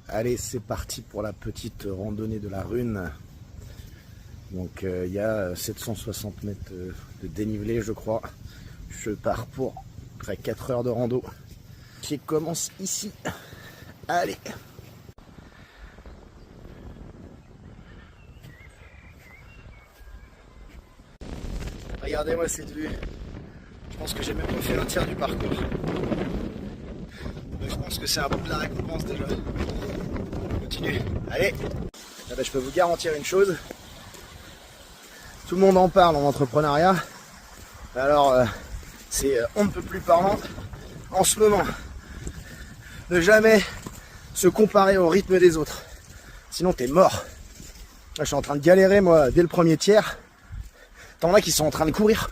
Allez, c'est parti pour la petite randonnée de la Rhune. Donc il y a 760 mètres de dénivelé, je crois. Je pars pour près 4 heures de rando. Je commence ici. Allez. Regardez-moi cette vue. Je pense que j'ai même pas fait un tiers du parcours. Mais je pense que c'est un peu de la récompense déjà. On continue. Allez. Ah bah, je peux vous garantir une chose. Tout le monde en parle en entrepreneuriat. Alors c'est on ne peut plus parlant en ce moment. Ne jamais se comparer au rythme des autres. Sinon t'es mort. Là, je suis en train de galérer moi dès le premier tiers. T'en as qui sont en train de courir.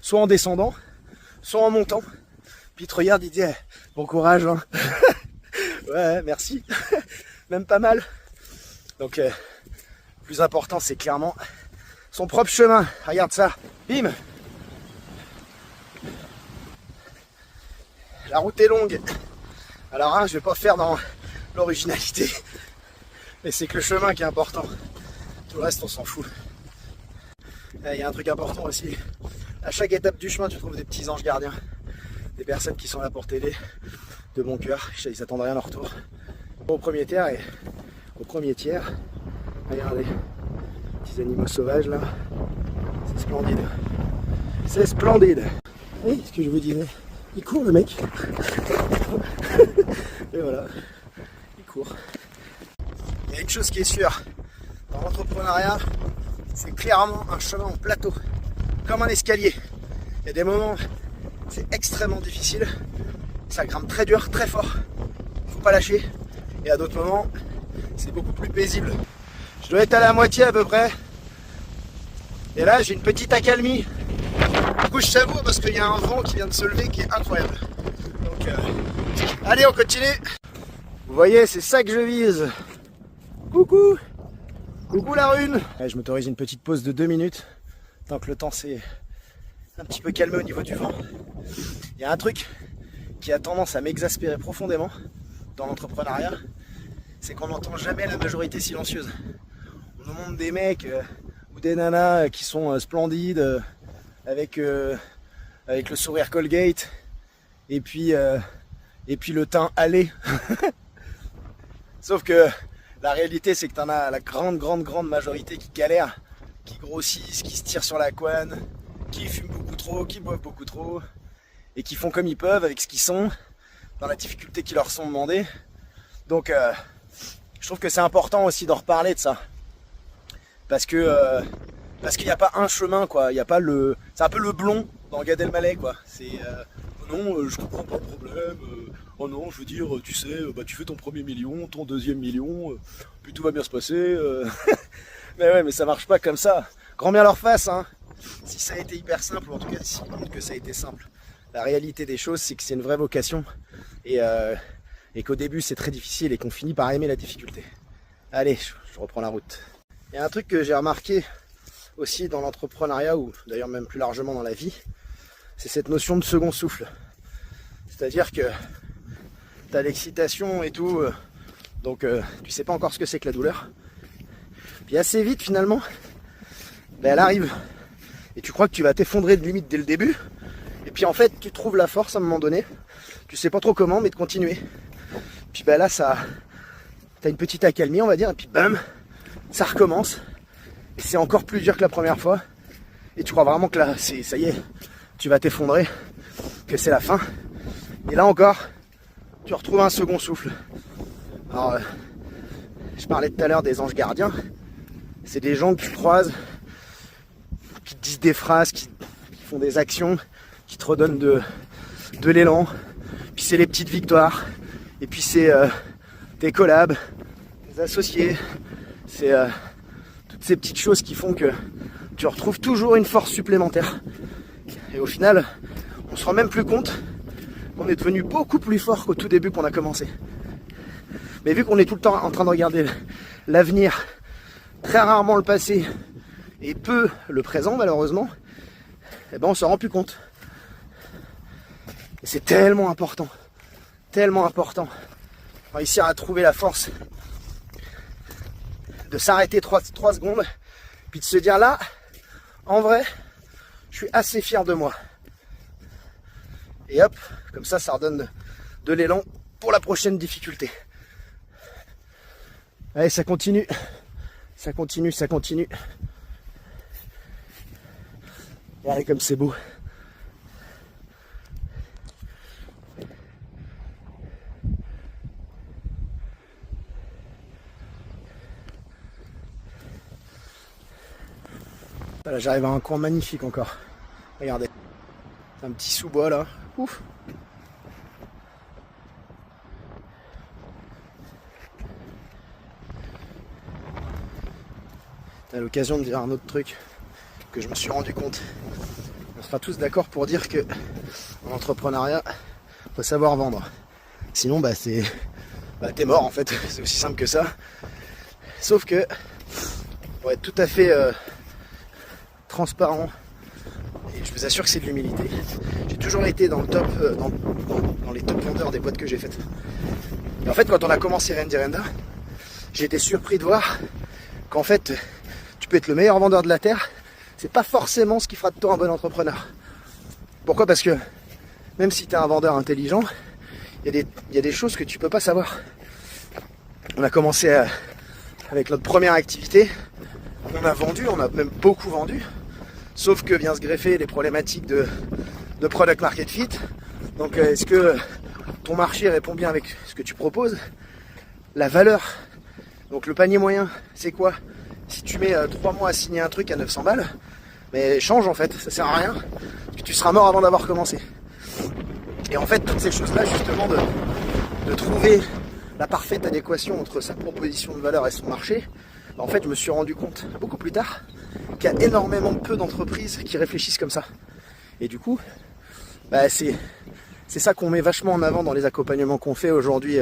Soit en descendant, soit en montant. Puis il te regarde, il dit bon courage hein. Ouais merci. Même pas mal. Donc le plus important c'est clairement son propre chemin. Regarde ça. Bim. La route est longue. Alors hein, je vais pas faire dans l'originalité. Mais c'est que le chemin qui est important. Tout le reste on s'en fout. Il y a un truc important aussi. À chaque étape du chemin tu trouves des petits anges gardiens. Des personnes qui sont là pour t'aider. De bon cœur. Ils s'attendent rien en leur retour. Au premier tiers et au premier tiers. Regardez. Petits animaux sauvages là. C'est splendide. C'est splendide. Oui, ce que je vous disais. Il court le mec. Et voilà. Il court. Il y a une chose qui est sûre. Dans l'entrepreneuriat, c'est clairement un chemin en plateau. Comme un escalier. Il y a des moments, c'est extrêmement difficile. Ça grimpe très dur, très fort. Faut pas lâcher. Et à d'autres moments, c'est beaucoup plus paisible. Je dois être à la moitié à peu près. Et là, j'ai une petite accalmie. Du coup, je savoure parce qu'il y a un vent qui vient de se lever qui est incroyable. Donc, allez, on continue. Vous voyez, c'est ça que je vise. Coucou. Coucou la Rhune. Allez, je m'autorise une petite pause de 2 minutes. Tant que le temps s'est un petit peu calmé au niveau du vent. Il y a un truc qui a tendance à m'exaspérer profondément dans l'entrepreneuriat. C'est qu'on n'entend jamais la majorité silencieuse. On nous montre des mecs ou des nanas qui sont splendides avec le sourire Colgate et puis le teint hâlé. Sauf que la réalité c'est que t'en as la grande majorité qui galèrent, qui grossissent, qui se tirent sur la couenne, qui fument beaucoup trop, qui boivent beaucoup trop et qui font comme ils peuvent avec ce qu'ils sont dans la difficulté qui leur sont demandées. Donc je trouve que c'est important aussi d'en reparler de ça. Parce qu'il n'y a pas un chemin quoi, il y a pas le. C'est un peu le blond dans Gad Elmaleh quoi. C'est non, je comprends pas le problème. Oh non, je veux dire, tu sais, tu fais ton premier million, ton deuxième million, puis tout va bien se passer. Mais ouais, mais ça marche pas comme ça. Grand bien leur face, hein. Si ça a été hyper simple, ou en tout cas s'ils montrent que ça a été simple. La réalité des choses, c'est que c'est une vraie vocation et qu'au début c'est très difficile et qu'on finit par aimer la difficulté. Allez, je reprends la route. Il y a un truc que j'ai remarqué aussi dans l'entrepreneuriat, ou d'ailleurs même plus largement dans la vie, c'est cette notion de second souffle. C'est-à-dire que tu as l'excitation et tout, donc tu sais pas encore ce que c'est que la douleur. Puis assez vite finalement, elle arrive. Et tu crois que tu vas t'effondrer de limite dès le début. Et puis en fait, tu trouves la force à un moment donné. Tu sais pas trop comment, mais de continuer. Puis là, t'as une petite accalmie, on va dire. Et puis bam, ça recommence. Et c'est encore plus dur que la première fois. Et tu crois vraiment que là, ça y est, tu vas t'effondrer. Que c'est la fin. Et là encore, tu retrouves un second souffle. Alors, je parlais tout à l'heure des anges gardiens. C'est des gens que tu croises, qui te disent des phrases, qui font des actions, qui te redonnent de l'élan. Puis c'est les petites victoires. Et puis c'est tes collabs, tes associés. C'est toutes ces petites choses qui font que tu retrouves toujours une force supplémentaire. Et au final, on se rend même plus compte qu'on est devenu beaucoup plus fort qu'au tout début qu'on a commencé. Mais vu qu'on est tout le temps en train de regarder l'avenir, très rarement le passé, et peu le présent malheureusement, eh ben on s'en rend plus compte. Et c'est tellement important réussir à trouver la force de s'arrêter 3 secondes, puis de se dire là, en vrai, je suis assez fier de moi. Et hop, comme ça redonne de l'élan pour la prochaine difficulté. Allez, ça continue. Ça continue, ça continue. Regardez comme c'est beau. Voilà, j'arrive à un coin magnifique encore. Regardez. C'est un petit sous-bois là. Ouf. À l'occasion de dire un autre truc que je me suis rendu compte. On sera tous d'accord pour dire que en entrepreneuriat, faut savoir vendre. Sinon, t'es mort en fait. C'est aussi simple que ça. Sauf que, pour être tout à fait transparent, et je vous assure que c'est de l'humilité, j'ai toujours été dans le top, dans les top vendeurs des boîtes que j'ai faites. Et en fait, quand on a commencé Randy Renda, j'ai été surpris de voir qu'en fait, tu peux être le meilleur vendeur de la Terre, c'est pas forcément ce qui fera de toi un bon entrepreneur. Pourquoi ? Parce que même si tu es un vendeur intelligent, il y a des choses que tu peux pas savoir. On a commencé avec notre première activité, on a vendu, on a même beaucoup vendu, sauf que vient se greffer les problématiques de product market fit. Donc est-ce que ton marché répond bien avec ce que tu proposes ? La valeur, donc le panier moyen, c'est quoi ? Si tu mets 3 mois à signer un truc à 900 balles, mais change en fait, ça sert à rien, parce que tu seras mort avant d'avoir commencé. Et en fait, toutes ces choses-là, justement, de trouver la parfaite adéquation entre sa proposition de valeur et son marché, en fait, je me suis rendu compte beaucoup plus tard qu'il y a énormément peu d'entreprises qui réfléchissent comme ça. Et du coup, c'est ça qu'on met vachement en avant dans les accompagnements qu'on fait aujourd'hui,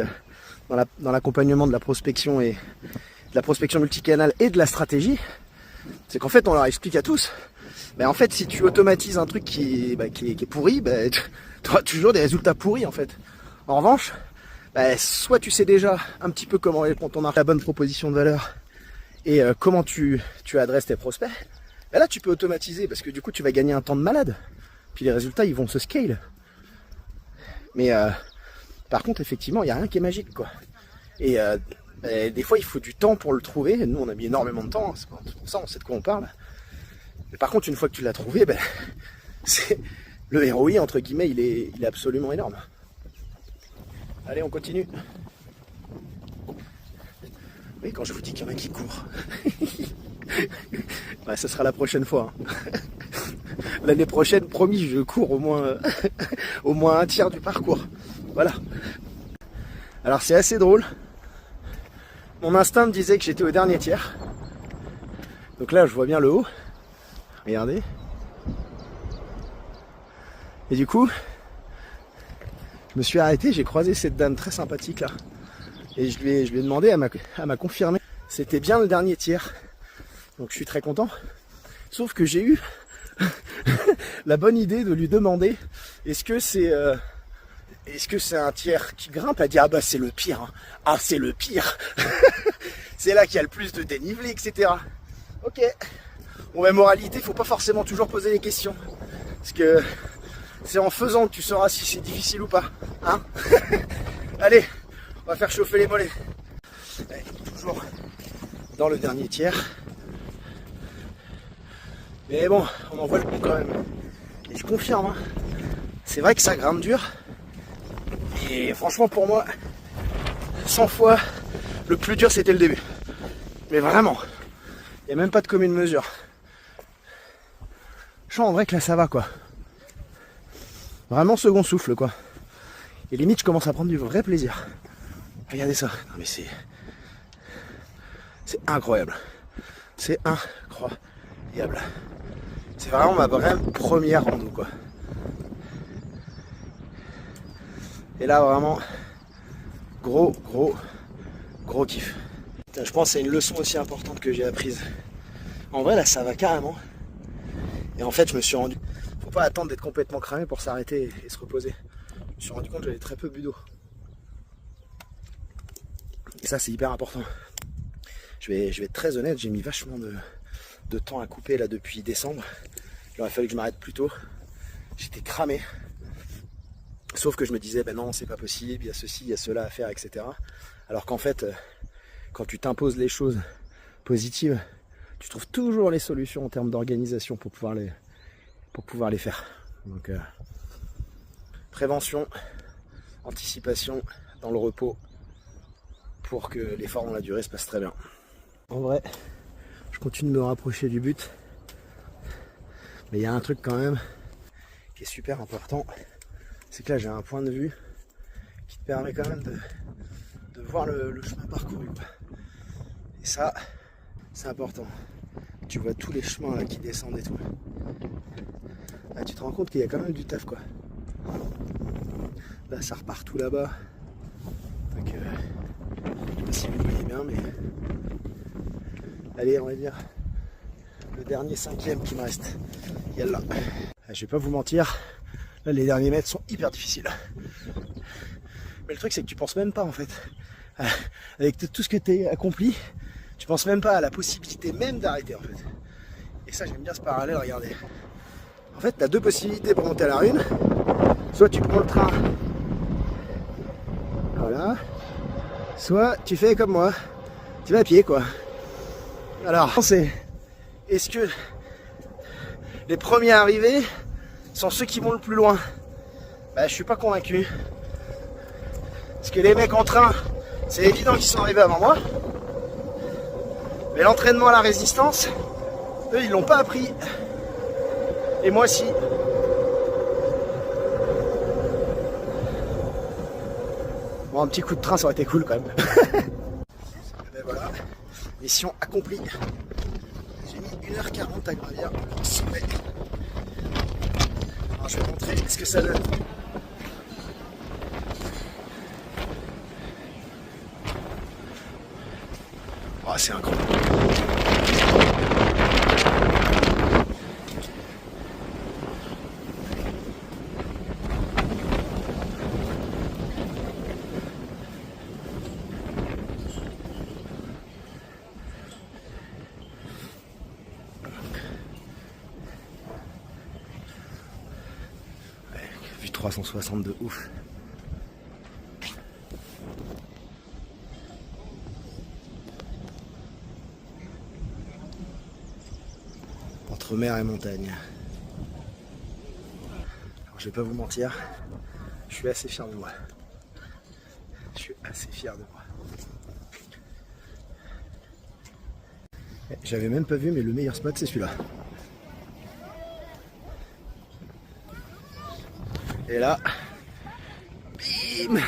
dans l'accompagnement de la prospection et de la prospection multicanal et de la stratégie. C'est qu'en fait, on leur explique à tous, mais en fait, si tu automatises un truc qui est pourri, tu auras toujours des résultats pourris en fait. En revanche, soit tu sais déjà un petit peu comment répondre ton marché, la bonne proposition de valeur et comment tu adresses tes prospects, là tu peux automatiser parce que du coup tu vas gagner un temps de malade. Puis les résultats ils vont se scale. Mais par contre effectivement il n'y a rien qui est magique quoi. Et des fois il faut du temps pour le trouver. Nous on a mis énormément de temps, hein. C'est pour ça on sait de quoi on parle. Mais par contre une fois que tu l'as trouvé, c'est le ROI entre guillemets il est absolument énorme. Allez on continue. Oui, quand je vous dis qu'il y en a qui courent. Ça sera la prochaine fois. Hein. L'année prochaine, promis, je cours au moins un tiers du parcours. Voilà. Alors c'est assez drôle. Mon instinct me disait que j'étais au dernier tiers. Donc là, je vois bien le haut. Regardez. Et du coup, je me suis arrêté, j'ai croisé cette dame très sympathique là. Et je lui ai demandé, elle m'a confirmé, c'était bien le dernier tiers. Donc je suis très content. Sauf que j'ai eu la bonne idée de lui demander, est-ce que c'est un tiers qui grimpe ? Elle dit, ah bah c'est le pire. Hein. Ah c'est le pire. C'est là qu'il y a le plus de dénivelé, etc. Ok. Bon moralité, faut pas forcément toujours poser les questions. Parce que c'est en faisant que tu sauras si c'est difficile ou pas. Hein. Allez. On va faire chauffer les mollets. Allez, toujours dans le dernier tiers. Mais bon, on en voit le coup quand même. Et je confirme, hein, c'est vrai que ça grimpe dur. Et franchement pour moi, 100 fois, le plus dur c'était le début. Mais vraiment, il n'y a même pas de commune mesure. Je sens en vrai que là ça va quoi. Vraiment second souffle quoi. Et limite je commence à prendre du vrai plaisir. Regardez ça, non mais c'est incroyable, c'est incroyable, c'est vraiment ma vraie première rando quoi. Et là vraiment, gros kiff. Je pense que c'est une leçon aussi importante que j'ai apprise. En vrai là ça va carrément. Et en fait je me suis rendu, faut pas attendre d'être complètement cramé pour s'arrêter et se reposer. Je me suis rendu compte que j'avais très peu bu d'eau. ça c'est hyper important. Je vais être très honnête, j'ai mis vachement de temps à couper là depuis décembre. Il aurait fallu que je m'arrête plus tôt. J'étais cramé. Sauf que je me disais, ben non, c'est pas possible, il y a ceci, il y a cela à faire, etc. Alors qu'en fait, quand tu t'imposes les choses positives, tu trouves toujours les solutions en termes d'organisation pour pouvoir les faire. Donc, prévention, anticipation dans le repos pour que l'effort dans la durée se passe très bien. En vrai, je continue de me rapprocher du but, mais il y a un truc quand même qui est super important, c'est que là j'ai un point de vue qui te permet quand même de voir le chemin parcouru. Et ça, c'est important. Tu vois tous les chemins là qui descendent et tout. Là, tu te rends compte qu'il y a quand même du taf quoi. Là ça repart tout là-bas. Donc je sais pas si vous voyez bien mais. Allez on va dire le dernier 5e qui me reste. Yallah. Je vais pas vous mentir, là les derniers mètres sont hyper difficiles. Mais le truc c'est que tu penses même pas en fait. Avec tout ce que tu as accompli, tu penses même pas à la possibilité même d'arrêter en fait. Et ça j'aime bien ce parallèle, regardez. En fait tu as deux possibilités pour monter à la Rune. Soit tu prends le train, voilà, soit tu fais comme moi, tu vas à pied quoi. Alors c'est, est-ce que les premiers arrivés sont ceux qui vont le plus loin? Bah je suis pas convaincu. Parce que les mecs en train, c'est évident qu'ils sont arrivés avant moi. Mais l'entraînement à la résistance, eux ils l'ont pas appris. Et moi si. Bon, un petit coup de train ça aurait été cool quand même. Et ben voilà, mission accomplie. J'ai mis 1h40 à gravir le sommet. Alors je vais montrer ce que ça donne. Oh, c'est incroyable. Vue 360 de ouf. Entre mer et montagne. Alors, je vais pas vous mentir, je suis assez fier de moi. Je suis assez fier de moi. J'avais même pas vu, mais le meilleur spot c'est celui-là. Et là, bim!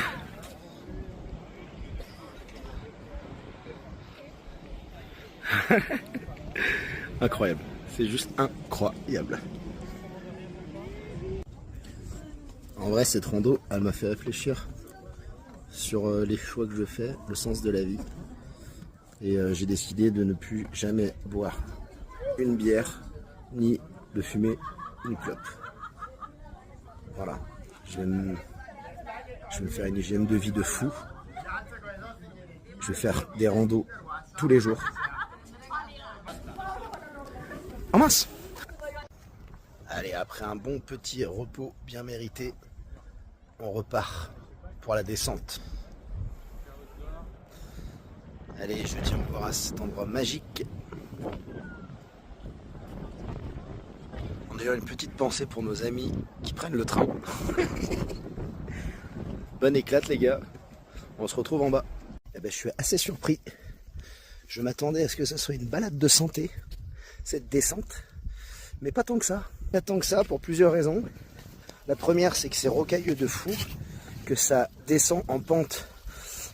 Incroyable, c'est juste incroyable. En vrai, cette rando, elle m'a fait réfléchir sur les choix que je fais, le sens de la vie. Et j'ai décidé de ne plus jamais boire une bière, ni de fumer une clope. Voilà, je vais me faire une hygiène de vie de fou. Je vais faire des randos tous les jours. Oh mince! Allez, après un bon petit repos bien mérité, on repart pour la descente. Allez, je tiens encore à cet endroit magique. On a d'ailleurs une petite pensée pour nos amis qui prennent le train. Bonne éclate les gars. On se retrouve en bas. Eh ben, je suis assez surpris. Je m'attendais à ce que ce soit une balade de santé, cette descente. Mais pas tant que ça. Pas tant que ça pour plusieurs raisons. La première, c'est que c'est rocailleux de fou, que ça descend en pente.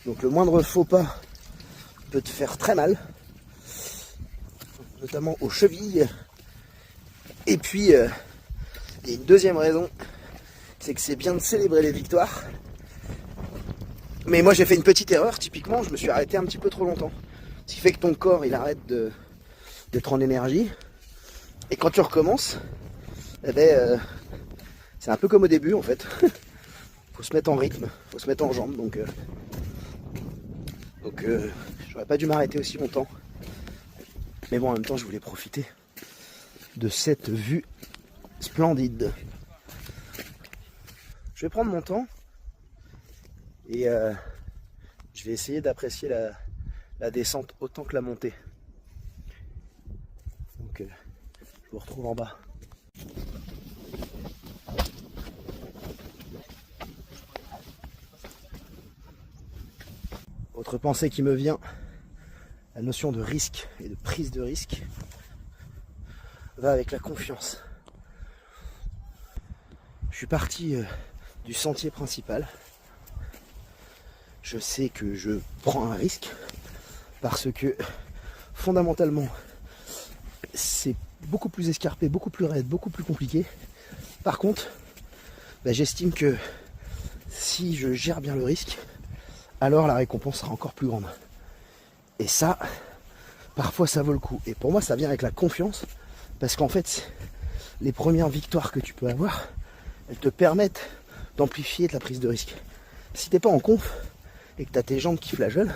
Donc le moindre faux pas peut te faire très mal, notamment aux chevilles. Et puis, il y a une deuxième raison, c'est que c'est bien de célébrer les victoires. Mais moi j'ai fait une petite erreur, typiquement, je me suis arrêté un petit peu trop longtemps. Ce qui fait que ton corps, il arrête d'être en énergie. Et quand tu recommences, eh ben, c'est un peu comme au début en fait. Faut se mettre en rythme, faut se mettre en jambes. Donc Donc j'aurais pas dû m'arrêter aussi longtemps. Mais bon, en même temps, je voulais profiter de cette vue splendide. Je vais prendre mon temps et je vais essayer d'apprécier la descente autant que la montée. Donc je vous retrouve en bas. Autre pensée qui me vient, la notion de risque et de prise de risque va avec la confiance. Je suis parti du sentier principal. Je sais que je prends un risque parce que fondamentalement c'est beaucoup plus escarpé, beaucoup plus raide, beaucoup plus compliqué. Par contre, j'estime que si je gère bien le risque, alors la récompense sera encore plus grande. Et ça, parfois ça vaut le coup. Et pour moi, ça vient avec la confiance, parce qu'en fait, les premières victoires que tu peux avoir, elles te permettent d'amplifier ta prise de risque. Si t'es pas en conf et que tu as tes jambes qui flageolent,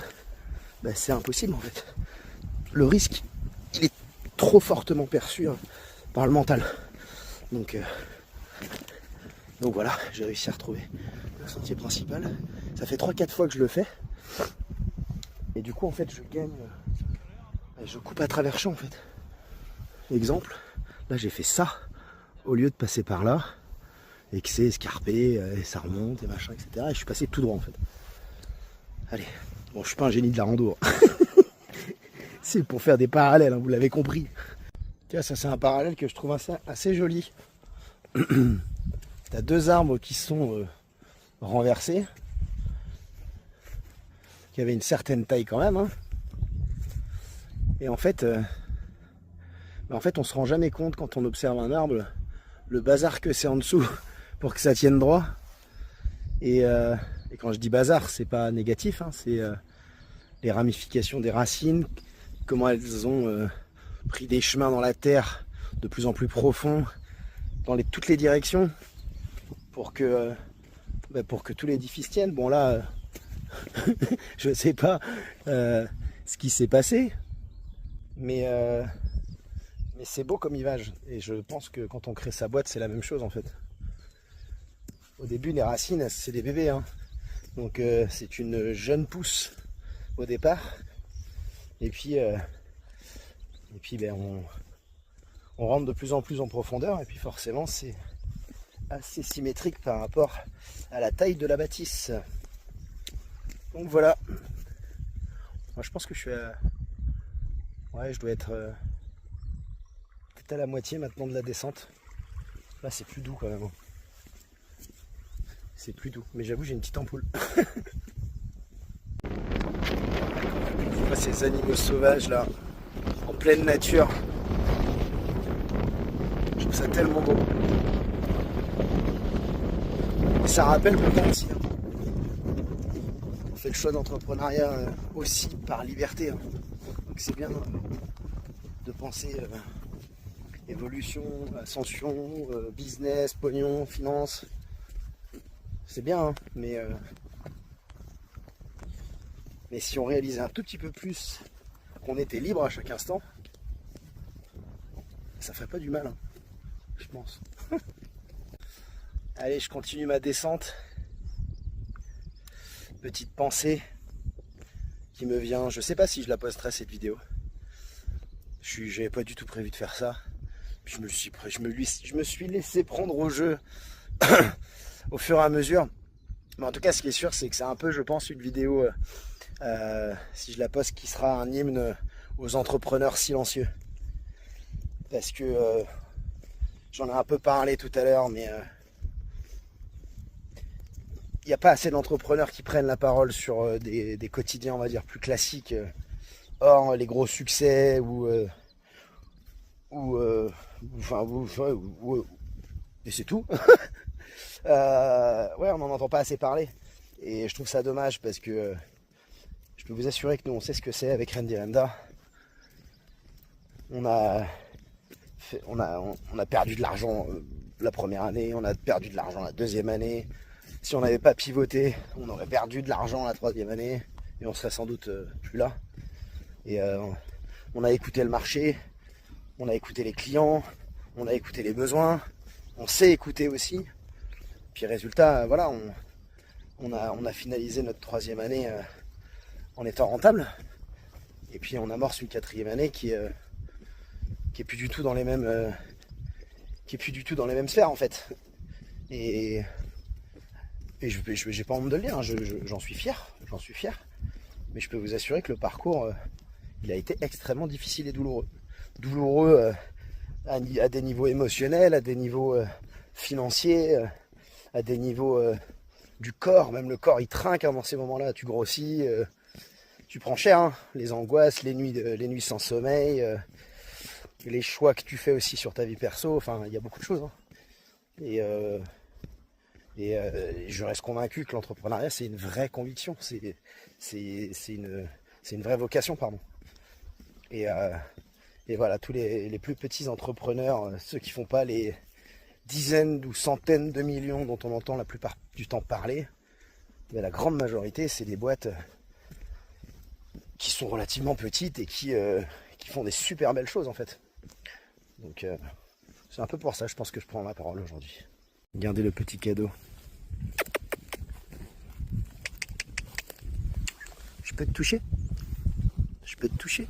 c'est impossible en fait. Le risque, il est trop fortement perçu par le mental. Donc voilà, j'ai réussi à retrouver le sentier principal. Ça fait 3-4 fois que je le fais. Et du coup, en fait, je gagne. Je coupe à travers champ, en fait. Exemple, là, j'ai fait ça au lieu de passer par là. Et que c'est escarpé, et ça remonte, et machin, etc. Et je suis passé tout droit, en fait. Allez. Bon, je suis pas un génie de la rando. C'est pour faire des parallèles, vous l'avez compris. Tiens, ça, c'est un parallèle que je trouve assez joli. T'as deux arbres qui sont renversés, qui avaient une certaine taille quand même. Et en fait, on se rend jamais compte quand on observe un arbre, le bazar que c'est en dessous pour que ça tienne droit. Et quand je dis bazar, c'est pas négatif, c'est les ramifications des racines, comment elles ont pris des chemins dans la terre de plus en plus profonds, dans toutes les directions, pour que tout l'édifice tienne. Bon là, je sais pas ce qui s'est passé, mais c'est beau comme image. Et je pense que quand on crée sa boîte, c'est la même chose en fait. Au début, les racines, c'est des bébés, donc c'est une jeune pousse au départ. Et puis on rentre de plus en plus en profondeur, et puis forcément, c'est assez symétrique par rapport à la taille de la bâtisse. Donc voilà. Moi je pense que je suis à... Ouais, je dois être peut-être à la moitié maintenant de la descente. Là c'est plus doux quand même. C'est plus doux. Mais j'avoue j'ai une petite ampoule. Je vois ces animaux sauvages là, en pleine nature. Je trouve ça tellement beau. Et ça rappelle pourtant aussi. On fait le choix d'entrepreneuriat aussi par liberté. Donc c'est bien de penser évolution, ascension, business, pognon, finance. C'est bien, mais si on réalisait un tout petit peu plus qu'on était libre à chaque instant, ça ferait pas du mal, je pense. Allez, je continue ma descente. Petite pensée qui me vient. Je sais pas si je la posterai cette vidéo. J'avais pas du tout prévu de faire ça. Puis je me suis laissé prendre au jeu au fur et à mesure. Mais en tout cas, ce qui est sûr, c'est que c'est un peu, je pense, une vidéo, si je la poste, qui sera un hymne aux entrepreneurs silencieux. Parce que j'en ai un peu parlé tout à l'heure, mais il n'y a pas assez d'entrepreneurs qui prennent la parole sur des quotidiens, on va dire, plus classiques, hors les gros succès et c'est tout. Ouais, on n'en entend pas assez parler. Et je trouve ça dommage parce que je peux vous assurer que nous, on sait ce que c'est avec Randy Renda. On a perdu de l'argent la première année, on a perdu de l'argent la deuxième année. Si on n'avait pas pivoté, on aurait perdu de l'argent la troisième année. et on serait sans doute plus là. Et on a écouté le marché, on a écouté les clients, on a écouté les besoins, on sait écouter aussi. Puis résultat, voilà, on a finalisé notre 3e année en étant rentable. Et puis on amorce une 4e année qui est plus du tout dans les mêmes sphères en fait. Et j'ai pas honte de le dire, hein, j'en suis fier, mais je peux vous assurer que le parcours il a été extrêmement difficile et douloureux. Douloureux à des niveaux émotionnels, à des niveaux financiers, à des niveaux du corps. Même le corps il trinque dans ces moments-là, tu grossis, tu prends cher, hein, les angoisses, les nuits sans sommeil, les choix que tu fais aussi sur ta vie perso, enfin il y a beaucoup de choses. Hein. Et je reste convaincu que l'entrepreneuriat c'est une vraie conviction, c'est une vraie vocation, pardon. Et voilà, tous les plus petits entrepreneurs, ceux qui font pas les dizaines ou centaines de millions dont on entend la plupart du temps parler, mais la grande majorité c'est des boîtes qui sont relativement petites et qui font des super belles choses en fait. Donc c'est un peu pour ça je pense que je prends ma parole aujourd'hui. Regardez le petit cadeau. Je peux te toucher? Je peux te toucher?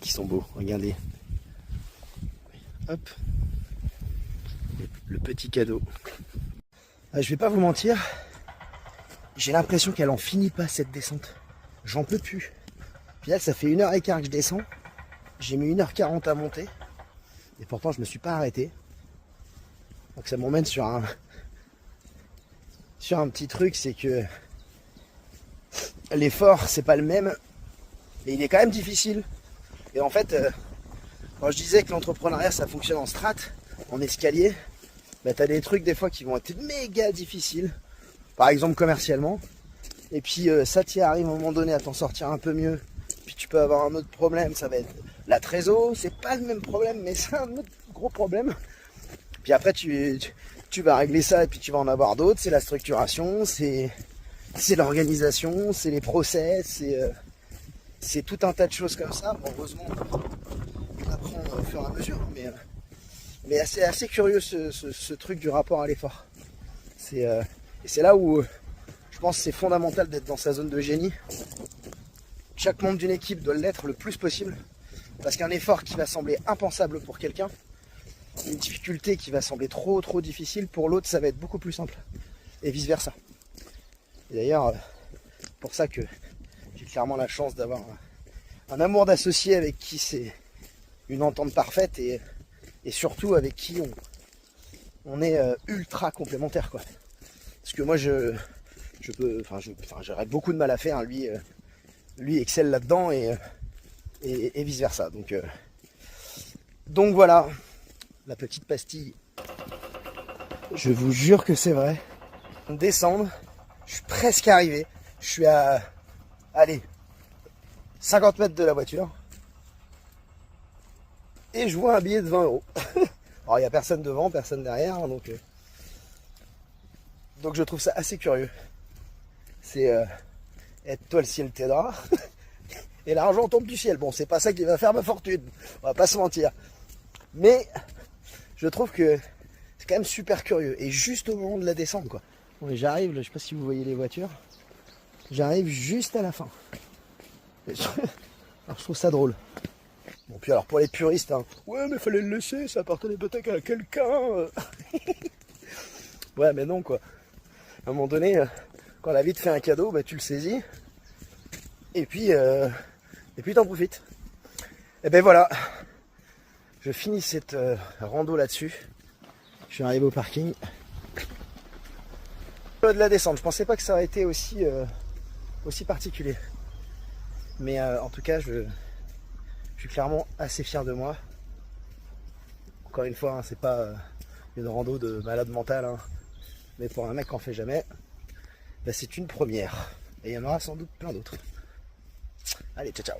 Qui sont beaux, regardez. Hop. Le petit cadeau. Je vais pas vous mentir, j'ai l'impression qu'elle en finit pas cette descente. J'en peux plus. Puis là, ça fait 1h15 que je descends. J'ai mis 1h40 à monter. Et pourtant, je me suis pas arrêté. Donc ça m'emmène sur un petit truc, c'est que l'effort, c'est pas le même. Et il est quand même difficile. Et en fait, quand je disais que l'entrepreneuriat, ça fonctionne en strat, en escalier, bah, t'as des trucs des fois qui vont être méga difficiles. Par exemple commercialement. Et puis ça t'y arrive à un moment donné à t'en sortir un peu mieux. Puis tu peux avoir un autre problème, ça va être la trésor, c'est pas le même problème, mais c'est un autre gros problème. Puis après tu vas régler ça et puis tu vas en avoir d'autres, c'est la structuration, c'est l'organisation, c'est les process, c'est tout un tas de choses comme ça. Bon, heureusement, on apprend au fur et à mesure, mais c'est assez curieux ce truc du rapport à l'effort. Et c'est là où je pense que c'est fondamental d'être dans sa zone de génie. Chaque membre d'une équipe doit l'être le plus possible, parce qu'un effort qui va sembler impensable pour quelqu'un, une difficulté qui va sembler trop difficile, pour l'autre ça va être beaucoup plus simple, et vice versa. Et d'ailleurs, pour ça que j'ai clairement la chance d'avoir un amour d'associé avec qui c'est une entente parfaite, et surtout avec qui on est ultra complémentaires, quoi. Parce que moi j'aurais beaucoup de mal à faire, hein. Lui excelle là-dedans et vice versa. Donc voilà, la petite pastille. Je vous jure que c'est vrai. Descendre, je suis presque arrivé. Je suis à, allez, 50 mètres de la voiture. Et je vois un billet de 20 €. Alors il n'y a personne devant, personne derrière, hein, donc je trouve ça assez curieux. C'est être toi le ciel t'aidera. Et l'argent tombe du ciel. Bon, c'est pas ça qui va faire ma fortune, on va pas se mentir. Mais je trouve que c'est quand même super curieux. Et juste au moment de la descente, quoi. Bon, j'arrive, je sais pas si vous voyez les voitures. J'arrive juste à la fin. Alors je trouve ça drôle. Bon, puis alors pour les puristes, hein, ouais mais fallait le laisser, ça appartenait peut-être à quelqu'un. Ouais mais non, quoi. À un moment donné, quand la vie te fait un cadeau, bah, tu le saisis. Et puis t'en profites. Et ben voilà. Je finis cette rando là-dessus. Je suis arrivé au parking. De la descente, je pensais pas que ça aurait été aussi particulier. Mais en tout cas, je suis clairement assez fier de moi. Encore une fois, hein, c'est pas une rando de malade mental, hein, mais pour un mec qui en fait jamais, bah, c'est une première. Et il y en aura sans doute plein d'autres. Allez, ciao ciao.